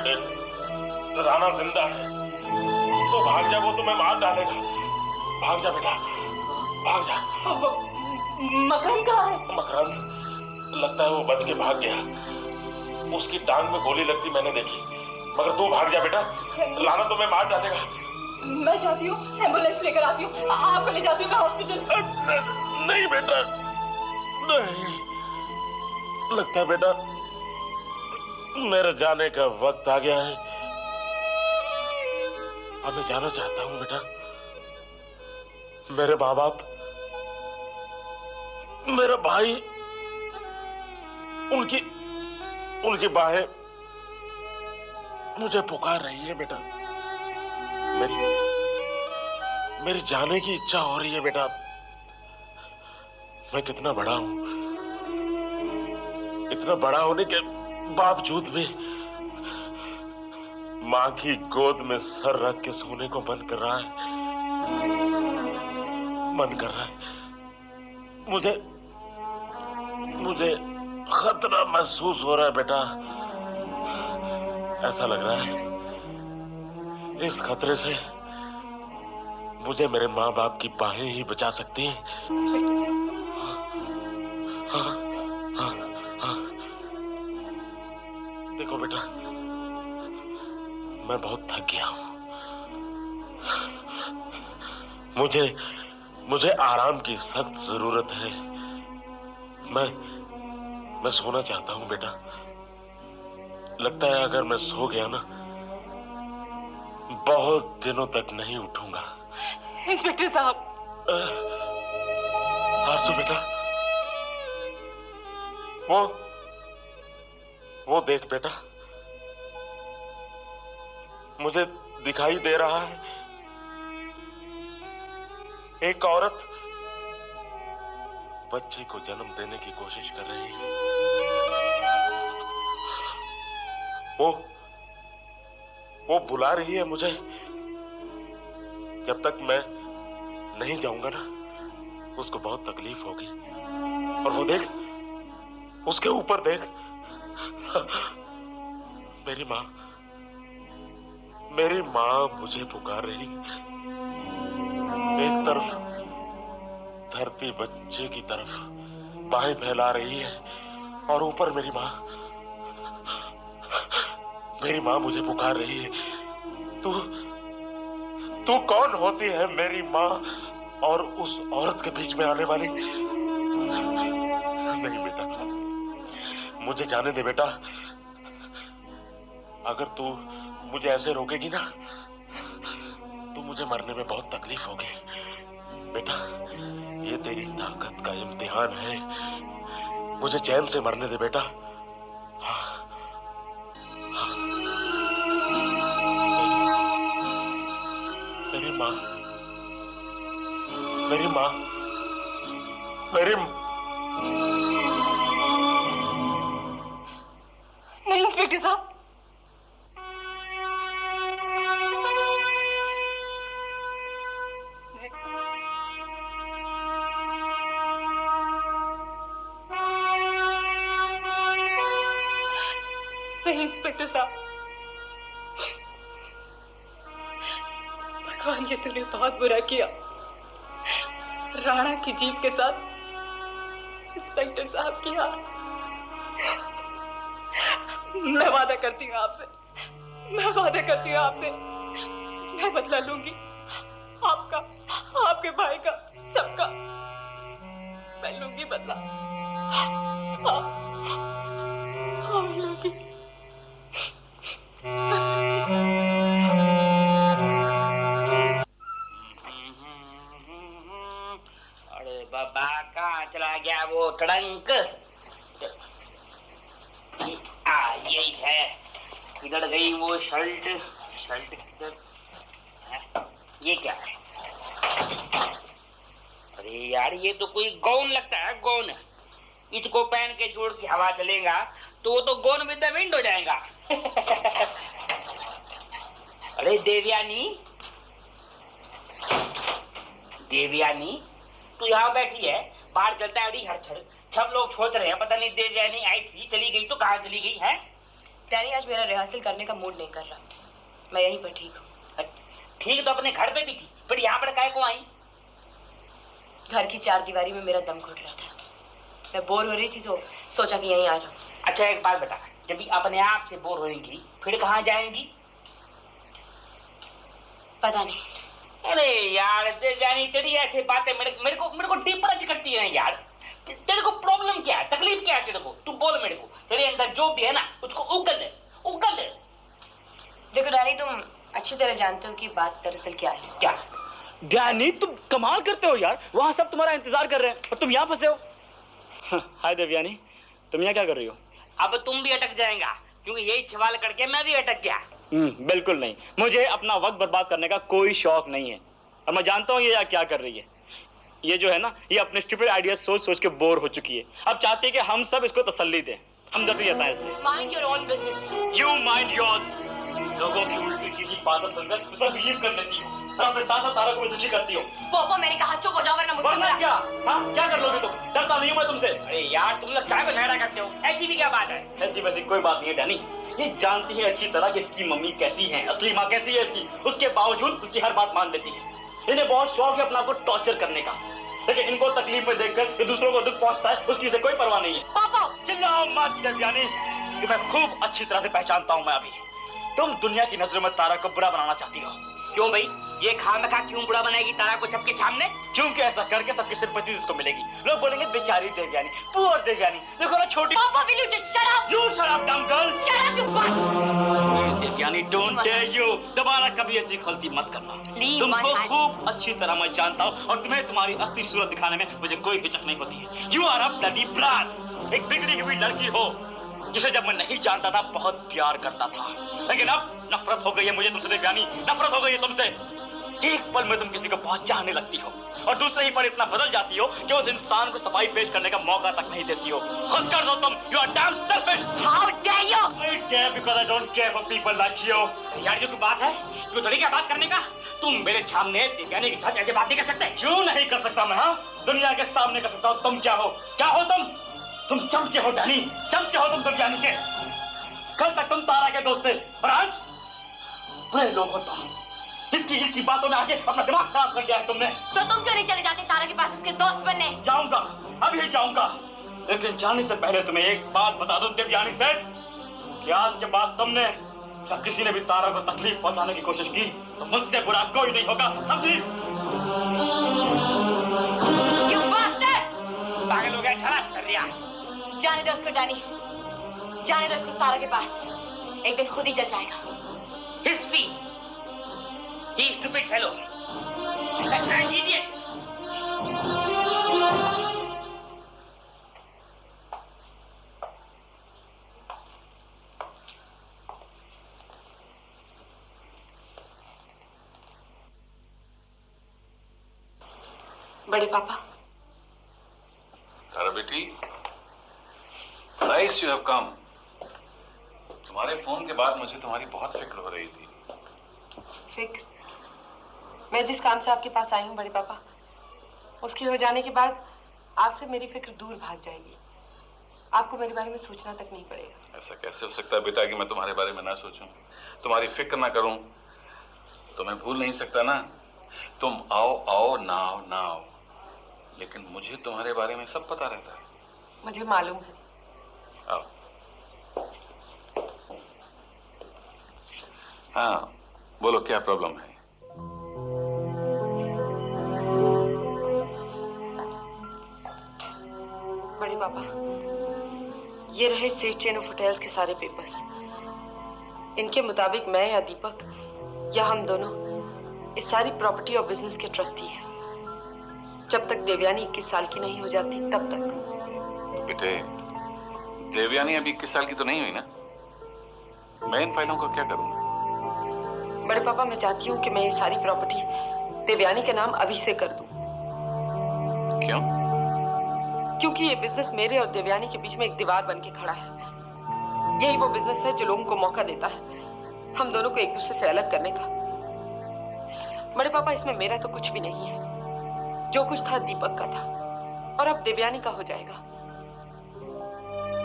बेटे, राणा जिंदा है। तो भाग जा, वो तुम्हें मार डालेगा। भाग जा बेटा, भाग जा। मकरंद कहाँ है? मकरंद लगता है वो बच के भाग गया। उसकी टांग में गोली लगती मैंने देखी। मगर तू भाग जा बेटा, लाना तुम्हें मार डालेगा। मैं जाती हूँ, एम्बुलेंस लेकर आती हूँ, आपको ले जाती हूँ मैं हॉस्पिटल। नहीं बेटा, नहीं। लगता है बेटा मेरे जाने का वक्त आ गया है। अब मैं जाना चाहता हूं बेटा। मेरे माँ बाप, मेरा भाई, उनकी बाहें मुझे पुकार रही है बेटा। मेरी जाने की इच्छा हो रही है बेटा। मैं कितना बड़ा हूं, इतना बड़ा होने के बावजूद भी मां की गोद में सर रख के सोने को मन कर रहा है। मन कर रहा है। मुझे खतरा महसूस हो रहा है बेटा। ऐसा लग रहा है इस खतरे से मुझे मेरे माँ बाप की बाहें ही बचा सकती हैं। हाँ, हाँ, हाँ। देखो बेटा, मैं बहुत थक गया हूं। मुझे आराम की सख्त जरूरत है। मैं सोना चाहता हूं बेटा। लगता है अगर मैं सो गया ना, बहुत दिनों तक नहीं उठूंगा। इंस्पेक्टर साहब। आरज़ू बेटा, वो देख बेटा, मुझे दिखाई दे रहा है एक औरत बच्चे को जन्म देने की कोशिश कर रही है। वो बुला रही है मुझे। जब तक मैं नहीं जाऊंगा ना, उसको बहुत तकलीफ होगी। और वो देख, उसके ऊपर देख, मेरी माँ मुझे पुकार रही। एक तरफ धरती बच्चे की तरफ बाहें फैला रही है, और ऊपर मेरी माँ मुझे पुकार रही है। तू कौन होती है मेरी माँ और उस औरत के बीच में आने वाली? नहीं बेटा, मुझे जाने दे बेटा। अगर तू मुझे ऐसे रोकेगी ना, तो मुझे मरने में बहुत तकलीफ होगी। बेटा, ये तेरी ताकत का इम्तिहान है। मुझे चैन से मरने दे बेटा। हाँ, हाँ। मेरी माँ, नहीं इंस्पेक्टर साहब, नहीं इंस्पेक्टर साहब, भगवान ये तूने बहुत बुरा किया। राणा की जीत के साथ इंस्पेक्टर साहब की हार। मैं वादा करती हूँ आपसे, मैं बदला लूंगी। आपका, आपके भाई का, सबका मैं लूंगी बदला। हाँ लूंगी। अरे बाबा, कहाँ चला गया वो ट्रंक? यही है। किधर गई वो शर्ट किधर है? ये क्या है? अरे यार, ये तो कोई गौन लगता है, गौन। इसको पहन के जोड़ के हवा चलेगा तो वो तो गौन विद द विंड हो जाएगा। अरे देवयानी, तू यहाँ बैठी है, बाहर चलता है अड़ी हड़छड़। सब लोग सोच रहे हैं पता नहीं देवयानी आई थी, चली गई तो कहाँ चली गई है? डैनी आज मेरा रिहर्सल करने का मूड नहीं कर रहा, मैं यहीं पर ठीक हूँ। ठीक तो अपने घर पे भी थी, फिर यहाँ पर काहे को आई? घर की चारदीवारी में मेरा दम घुट रहा था, मैं बोर हो रही थी तो सोचा कि यहीं आ जाऊँ। अच्छा एक बात बता, जब भी अपने आप से बोर होएंगी फिर कहाँ जाएंगी? पता नहीं। अरे यार देवयानी, तेरी ऐसी बातें मेरे को डिप्रेस करती है यार। तेरे को प्रॉब्लम क्या है, तकलीफ क्या है तेरे को? तू बोल मेरे को, तेरे अंदर जो भी है ना उसको उगल दे। देखो डैनी, तुम अच्छी तरह जानते हो कि बात दरअसल क्या है। क्या? डैनी तुम कमाल करते हो यार, वहां सब तुम्हारा इंतजार कर रहे हैं और तुम यहाँ फंसे हो। हाय देवयानी, तुम यहाँ क्या कर रही हो? अब तुम भी अटक जाएगा, क्योंकि यही सवाल करके मैं भी अटक गया। बिल्कुल नहीं, मुझे अपना वक्त बर्बाद करने का कोई शौक नहीं है और मैं जानता हूँ ये क्या कर रही है। ये जो है ना, ये अपने स्टूपिड आइडिया सोच सोच के बोर हो चुकी है। अब चाहती है कि हम सब इसको तसल्ली दें, हमदर्दी रहता है इससे। Mind your own business. You mind yours. लोगों की उल्टी सीधी बातें सुनकर उसका बिलीव कर लेती हो और अपने साथ साथ तारा को भी दुखी करती हो। पापा मैंने कहा चुप हो जाओ वरना मुझसे वरना क्या? हाँ क्या कर लोगे तुम? डरता नहीं हूँ मैं तुमसे। अरे यार तुम लोग क्या को झगड़ा करते हो? ऐसी भी क्या बात है? ऐसी वैसी कोई बात नहीं है डैनी, ये जानती है अच्छी तरह कि इसकी मम्मी कैसी है, असली माँ कैसी है इसकी। उसके बावजूद उसकी हर बात मान लेती है। इन्हें बहुत शौक है अपना आपको टॉर्चर करने का, लेकिन इनको तकलीफ में देखकर ये दूसरों को दुख पहुंचता है, उसकी इसे कोई परवाह नहीं है। पापा चिल्लाओ मत देवयानी, तुम्हें खूब अच्छी तरह से पहचानता हूँ मैं अभी। तुम दुनिया की नजरों में तारा को बुरा बनाना चाहती हो। क्यों भाई? ये खामखा क्यों बुरा बनाएगी तारा को सबके सामने? क्योंकि ऐसा करके सबकी सिंपैथी इसको मिलेगी। लोग बोलेंगे बेचारी देवयानी, पुअर देवयानी, देखो ना छोटी। पापा will you just shut up? You shut up डम गर्ल। शट अप यू बस। देवयानी डोंट डेयर यू, दोबारा कभी ऐसी गलती मत करना। तुमको खूब अच्छी तरह मैं जानता हूँ और तुम्हें तुम्हारी असली सूरत दिखाने में मुझे कोई हिचक नहीं होती है। You are a bloody blood, एक बिगड़ी हुई लड़की हो जिसे जब मैं नहीं जानता था बहुत प्यार करता था, लेकिन अब नफरत हो गई है मुझे तुमसे देवयानी, नफरत हो गई है तुमसे। एक पल में तुम किसी को बहुत चाहने लगती हो और दूसरे ही पल इतना बदल जाती हो कि उस इंसान को सफाई पेश करने का मौका तक नहीं देती हो। खुद कर दो तुम। You are damn selfish. How dare you? I dare because I don't care for people like you. यार ये तो बात है, तू थोड़ी क्या बात करने का? तुम मेरे सामने देवयानी के साथ ऐसे बात नहीं कर सकते। क्यों नहीं कर सकता मैं? हाँ, दुनिया के सामने कर सकता हूँ। तुम क्या हो? क्या हो तुम? तुम चमचे हो डैनी, चमचे हो तुम देवयानी के। कल तक तुम तारा के दोस्त थे और आज बुरे लोग हो तुम। इसकी बातों में आके अपना दिमाग खराब कर दिया है तुमने। तो तुम क्यों नहीं चले जाते तारा के पास उसके दोस्त बनने? जाऊंगा, अभी जाऊंगा, लेकिन जाने से पहले तुम्हें एक बात बता दूं देवयानी सेठ, कि आज के बाद तुमने जब किसी ने भी तारा को तकलीफ पहुंचाने की कोशिश की तो मुझसे बुरा कोई नहीं होगा, समझी? You bastard! पागल हो गया, शराब कर लिया। जाने दो उसको डैनी, जाने दो उसको तारा के पास, एक दिन खुद ही जल जाएगा। History. He stupid fellow. An idiot. बड़े पापा। तारा बेटी, नाइस यू हैव कम। तुम्हारे फोन के बाद मुझे तुम्हारी बहुत फिक्र हो रही थी। फिक्र? मैं जिस काम से आपके पास आई हूँ बड़े पापा, उसके हो जाने के बाद आपसे मेरी फिक्र दूर भाग जाएगी। आपको मेरे बारे में सोचना तक नहीं पड़ेगा। ऐसा कैसे हो सकता है बेटा कि मैं तुम्हारे बारे में ना सोचूं, तुम्हारी फिक्र ना करूं? तो मैं भूल नहीं सकता ना। तुम आओ आओ ना आओ ना आओ, लेकिन मुझे तुम्हारे बारे में सब पता रहता है। मुझे मालूम है। आओ। हाँ बोलो, क्या प्रॉब्लम है? बड़े पापा, ये रहे सेठ चेन ऑफ होटल्स के सारे पेपर्स। इनके मुताबिक मैं या दीपक या हम दोनों इस सारी प्रॉपर्टी और बिजनेस के ट्रस्टी हैं। जब तक देवयानी 21 साल की नहीं हो जाती तब तक। बेटे, देवयानी अभी 21 साल की तो नहीं हुई ना? मैं इन फाइलों को क्या करूंगा? बड़े पापा, मैं चाहती हूँ कि मैं ये सारी प्रॉपर्टी देवयानी के नाम अभी से कर दूं। क्यों? क्योंकि ये बिजनेस मेरे और देवयानी के बीच में एक दीवार बन के खड़ा है। यही वो बिजनेस है जो लोगों को मौका देता है हम दोनों को एक दूसरे से अलग करने का। बड़े पापा, इसमें मेरा तो कुछ भी नहीं है। जो कुछ था दीपक का था और अब देवयानी का हो जाएगा।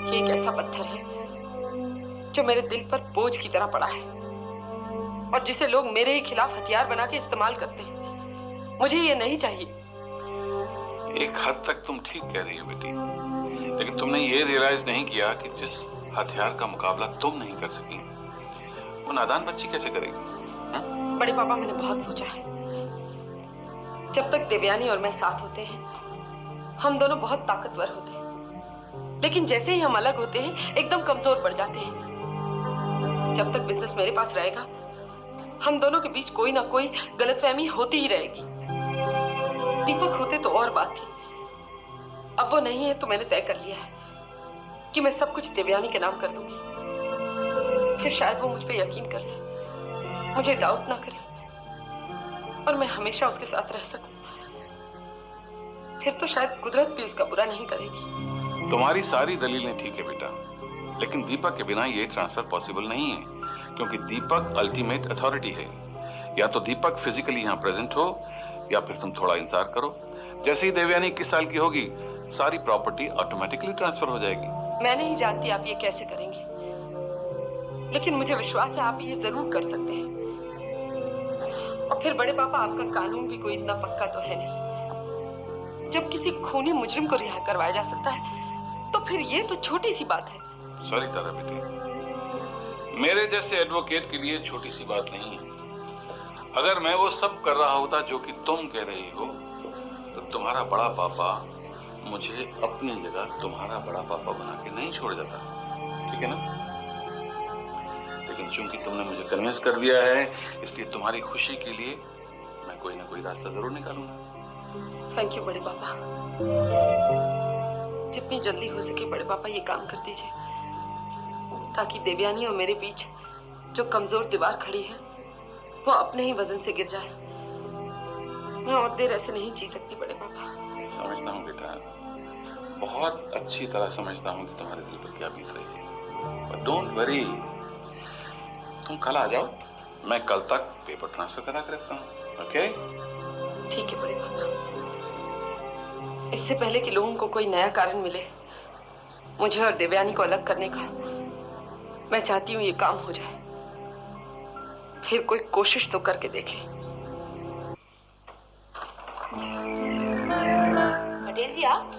ये एक ऐसा पत्थर है जो मेरे दिल पर बोझ की तरह पड़ा है और जिसे लोग मेरे ही खिलाफ हथियार बना के इस्तेमाल करते हैं। मुझे ये नहीं चाहिए। एक हद तक तुम ठीक कह रही हो बेटी, लेकिन तुमने ये रियलाइज नहीं किया कि जिस हथियार का मुकाबला तुम नहीं कर सकी वो नादान बच्ची कैसे करेगी? बड़े पापा, मैंने बहुत सोचा है। जब तक देवयानी और मैं साथ होते हैं हम दोनों बहुत ताकतवर होते हैं, लेकिन जैसे ही हम अलग होते हैं एकदम कमजोर पड़ जाते हैं। जब तक बिजनेस मेरे पास रहेगा हम दोनों के बीच कोई ना कोई गलतफहमी होती ही रहेगी। दीपक होते तो और बात थी, अब वो नहीं है तो मैंने तय कर लिया है कि मैं सब कुछ देवयानी के नाम कर दूंगी। फिर शायद वो मुझ पे यकीन कर ले, मुझे डाउट ना करे और मैं हमेशा उसके साथ रह सकूं। फिर तो शायद कुदरत भी उसका बुरा नहीं करेगी। तुम्हारी सारी दलीलें ठीक है बेटा, लेकिन दीपक के बिना ये ट्रांसफर पॉसिबल नहीं है, क्योंकि दीपक अल्टीमेट अथॉरिटी है। या तो दीपक फिजिकली यहाँ प्रेजेंट हो या फिर तुम थोड़ा इंतजार करो। जैसे ही देवयानी 21 साल की होगी सारी प्रॉपर्टी ऑटोमेटिकली ट्रांसफर हो जाएगी। मैं नहीं जानती आप ये कैसे करेंगे, लेकिन मुझे विश्वास है आप ये जरूर कर सकते हैं। और फिर बड़े पापा, आपका कानून भी कोई इतना पक्का तो है नहीं। जब किसी खूनी मुजरिम को रिहा करवाया जा सकता है तो फिर ये तो छोटी सी बात है। सॉरी तारा बेटी, मेरे जैसे एडवोकेट के लिए छोटी सी बात नहीं है। अगर मैं वो सब कर रहा होता जो कि तुम कह रही हो तो तुम्हारा बड़ा पापा मुझे अपनी जगह तुम्हारा बड़ा पापा बना के नहीं छोड़ जाता, ठीक है ना? लेकिन चूंकि तुमने मुझे कन्विंस कर दिया है, इसलिए तुम्हारी खुशी के लिए मैं कोई ना कोई रास्ता जरूर निकालूंगा। थैंक यू बड़े पापा। जितनी जल्दी हो सके बड़े पापा ये काम कर दीजिए, ताकि देवयानी और मेरे बीच जो कमजोर दीवार खड़ी है वो अपने ही वजन से गिर जाए। मैं और देर ऐसे नहीं जी सकती बड़े पापा। समझता हूँ बेटा, बहुत अच्छी तरह समझता हूँ कि तुम्हारे दिल पर क्या बीत रही है, बट डोंट वरी। तुम कल आ जाओ, मैं कल तक पेपर ट्रांसफर करा के रखता हूँ। ओके? ठीक है बड़े पापा। इससे पहले कि लोगों को कोई नया कारण मिले मुझे और देवयानी को अलग करने का, मैं चाहती हूँ ये काम हो जाए। फिर कोई कोशिश तो करके देखें। पटेल जी आप?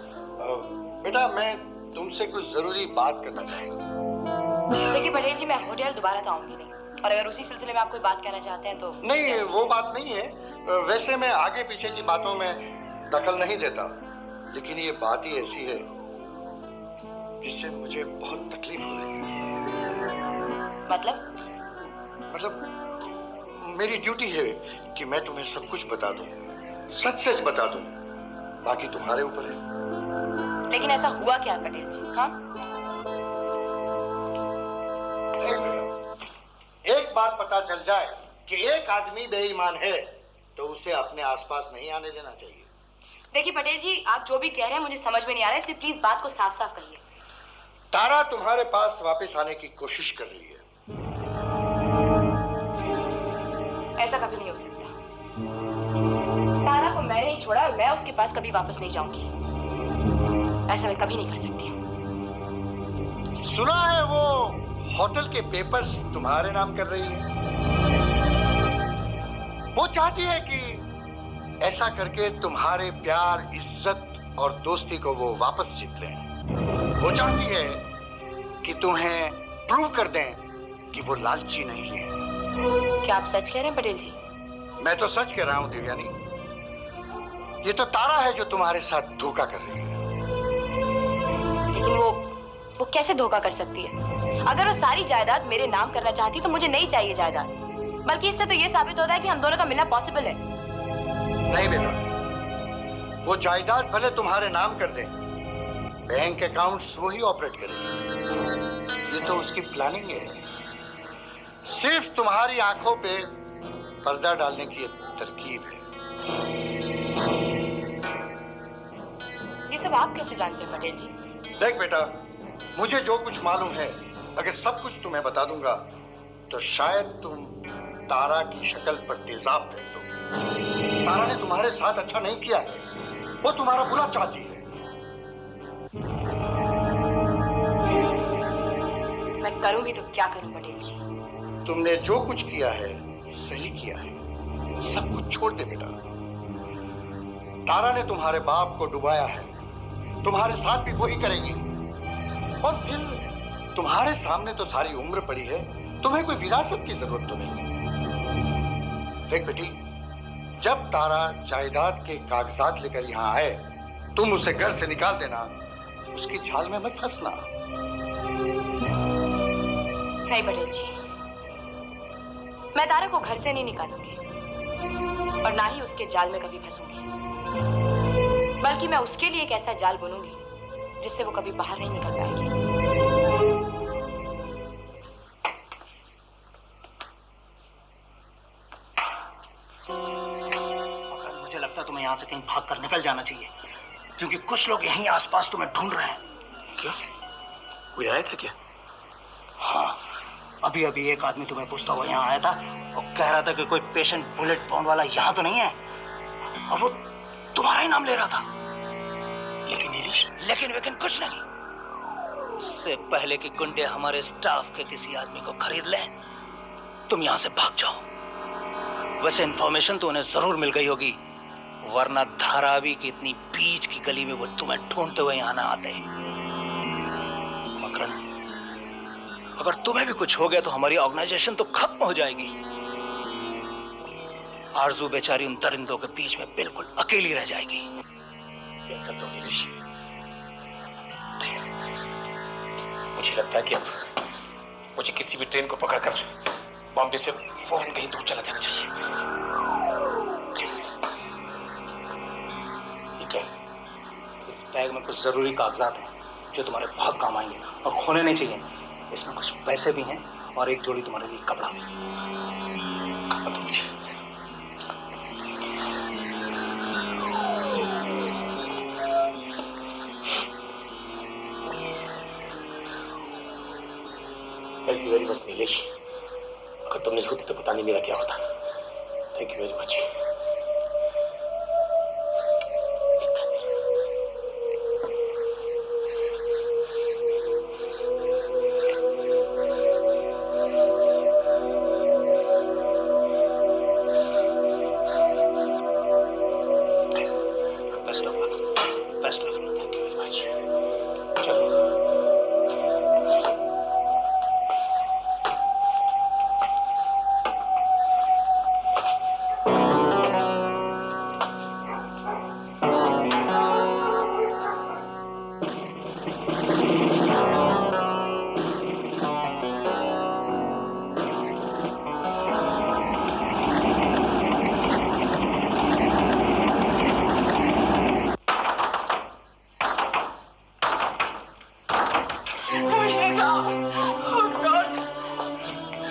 बेटा, मैं तुमसे कुछ जरूरी बात करना चाहूंगा। देखिए पटेल जी, मैं होटल दोबारा तो आऊंगी नहीं, और अगर उसी सिलसिले में आप कोई बात कहना चाहते हैं तो। नहीं, वो बात नहीं है। वैसे मैं आगे पीछे की बातों में दखल नहीं देता, लेकिन ये बात ही ऐसी है जिससे मुझे बहुत तकलीफ हो रही है। मतलब मेरी ड्यूटी है कि मैं तुम्हें सब कुछ बता दूं, सच सच बता दूं, बाकी तुम्हारे ऊपर है। लेकिन ऐसा हुआ क्या है पटेल जी? हाँ, एक बात पता चल जाए कि एक आदमी बेईमान है तो उसे अपने आसपास नहीं आने देना चाहिए। देखिए पटेल जी, आप जो भी कह रहे हैं मुझे समझ में नहीं आ रहा है, इसलिए प्लीज बात को साफ साफ कहिए। तारा तुम्हारे पास वापस आने की कोशिश कर रही है। ऐसा कभी नहीं हो सकता। तारा को मैंने ही छोड़ा और मैं उसके पास कभी वापस नहीं जाऊंगी। ऐसा मैं कभी नहीं कर सकती। सुना है वो होटल के पेपर्स तुम्हारे नाम कर रही है। वो चाहती है कि ऐसा करके तुम्हारे प्यार, इज्जत और दोस्ती को वो वापस जीत लें। वो चाहती है कि तुम्हें प्रूव कर दें कि वो लालची नहीं है। क्या आप सच कह रहे हैं पटेल जी? मैं तो सच कह रहा हूं देवयानी। ये तो तारा है जो तुम्हारे साथ धोखा कर रही है। लेकिन वो कैसे धोखा कर सकती है? अगर वो सारी जायदाद मेरे नाम करना चाहती तो मुझे नहीं चाहिए जायदाद, बल्कि इससे तो ये साबित होता है कि हम दोनों का मिलना पॉसिबल है। नहीं बेटा, वो जायदाद भले तुम्हारे नाम कर दे, बैंक अकाउंट्स वही ऑपरेट करेगी। ये तो उसकी प्लानिंग है, सिर्फ तुम्हारी आंखों पे पर्दा डालने की एक तरकीब है। ये सब आप कैसे जानते हैं पटेल जी? देख बेटा, मुझे जो कुछ मालूम है, अगर सब कुछ तुम्हें बता दूंगा तो शायद तुम तारा की शक्ल पर तेजाब फेंक दो। तारा ने तुम्हारे साथ अच्छा नहीं किया है, वो तुम्हारा बुरा चाहती है। मैं करूंगी तो क्या करूं पटेल जी? तुमने जो कुछ किया है सही किया है। सब कुछ छोड़ दे बेटा। तारा ने तुम्हारे बाप को डुबाया है, तुम्हारे साथ भी वही करेगी। और फिर तुम्हारे सामने तो सारी उम्र पड़ी है, तुम्हें कोई विरासत की जरूरत तो नहीं। देख बेटी, जब तारा जायदाद के कागजात लेकर यहाँ आए, तुम उसे घर से निकाल देना, उसकी झाल में मत फंसना। नहीं पटेल जी, मैं तारा को घर से नहीं निकालूंगी और ना ही उसके जाल में कभी फंसूंगी, बल्कि मैं उसके लिए एक ऐसा जाल बुनूंगी जिससे वो कभी बाहर नहीं निकल पाएगी। मुझे लगता है तुम्हें यहाँ से कहीं भाग कर निकल जाना चाहिए, क्योंकि कुछ लोग यहीं आसपास तुम्हें ढूंढ रहे हैं। क्या कोई आया था क्या? हाँ, अभी अभी एक आदमी तुम्हें पूछता हुआ यहाँ आया था और कह रहा था कि कोई पेशेंट बुलेट बाउंड वाला यहाँ तो नहीं है, और वो तुम्हारा ही नाम ले रहा था। लेकिन नीलेश, लेकिन कुछ नहीं। इससे पहले कि गुंडे हमारे स्टाफ के किसी आदमी को खरीद लें, तुम यहाँ से भाग जाओ। वैसे इन्फॉर्मेशन तो उन्हें जरूर मिल गई होगी, वरना धारावी की इतनी बीच की गली में वो तुम्हें ढूंढते हुए यहाँ ना आते। मकरन, अगर तुम्हें भी कुछ हो गया तो हमारी ऑर्गेनाइजेशन तो खत्म हो जाएगी। आरजू बेचारी उन दरिंदों के बीच में बिल्कुल अकेली रह जाएगी। क्या करता हूँ नीलेश? मुझे लगता है कि अब मुझे किसी भी ट्रेन को पकड़कर बॉम्बे से फौरन कहीं दूर चला जाना चाहिए। ठीक है, इस बैग में कुछ जरूरी कागजात हैं जो तुम्हारे बहुत काम आएंगे और खोने नहीं चाहिए। इसमें कुछ पैसे भी हैं और एक जोड़ी तुम्हारे लिए कपड़ा भी। कपड़ा तो मुझे thank you very much Nilesh. अगर तुम नहीं होती तो पता नहीं मेरा क्या होता। Thank you very much. Best of luck. Thank you very much. चलो।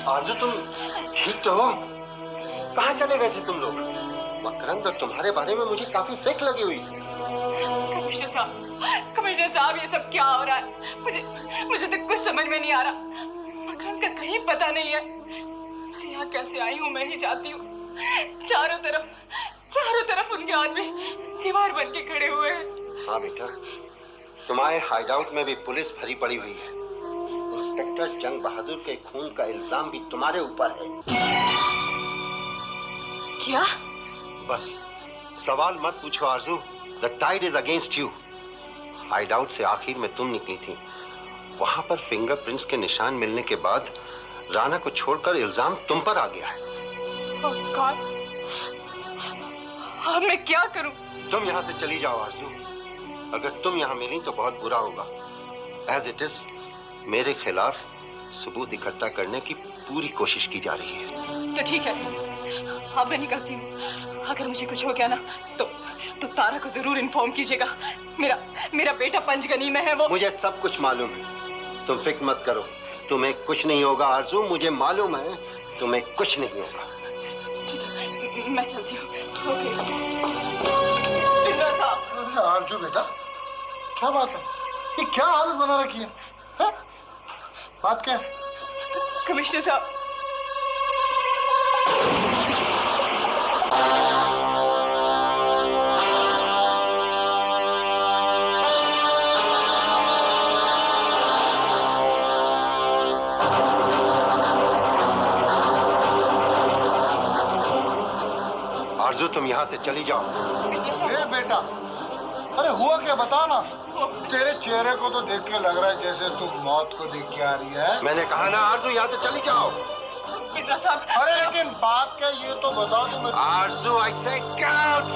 आरजू, तुम ठीक तो हो? कहाँ चले गए थे तुम लोग? मकरंद, और तुम्हारे बारे में मुझे काफी फेक लगी हुई। कमिश्नर साहब, ये सब क्या हो रहा है? मुझे तो कुछ समझ में नहीं आ रहा। मकरंद का कहीं पता नहीं है। मैं यहाँ कैसे आई हूँ मैं ही जानती हूँ। चारों तरफ उनके आदमी दीवार बन के खड़े हुए हैं। हाँ बेटा, तुम्हारे हाइडआउट में भी पुलिस भरी पड़ी हुई है। इंस्पेक्टर जंग बहादुर के खून का इल्जाम भी तुम्हारे ऊपर है। क्या? बस सवाल मत पूछो Arzoo. The tide is against you. Hideout से आखिर में तुम निकली थी। वहां पर फिंगरप्रिंट्स के निशान मिलने के बाद राना को छोड़कर इल्जाम तुम पर आ गया है। Oh God! अब मैं क्या करूं? तुम यहाँ से चली जाओ आरजू। अगर तुम यहाँ मिली तो बहुत बुरा होगा। एज इट इज मेरे खिलाफ सबूत इकट्ठा करने की पूरी कोशिश की जा रही है। तो ठीक है, अब मैं निकलती हूँ। अगर मुझे कुछ हो गया ना तो तारा को जरूर इन्फॉर्म कीजिएगा। मेरा बेटा पंचगनी में है। वो मुझे सब कुछ मालूम है, तुम फिक्र मत करो। तुम्हें कुछ नहीं होगा आरजू, मुझे मालूम है तुम्हें कुछ नहीं होगा। मैं चलती हूँ। ओके। आरजू बेटा, क्या बात है? ये क्या हालत बना रखी है? बात क्या है? कमिश्नर साहब, तुम यहाँ से चली जाओ। ए बेटा, अरे हुआ क्या बता ना। तेरे चेहरे को तो देख के लग रहा है जैसे तुम मौत को देख के आ रही है। मैंने कहा ना आरजू, यहाँ से चली जाओ। बिंद्रा साहब, अरे लेकिन बात क्या, ये तो बताओ तुम्हें। आरजू, I say, get out!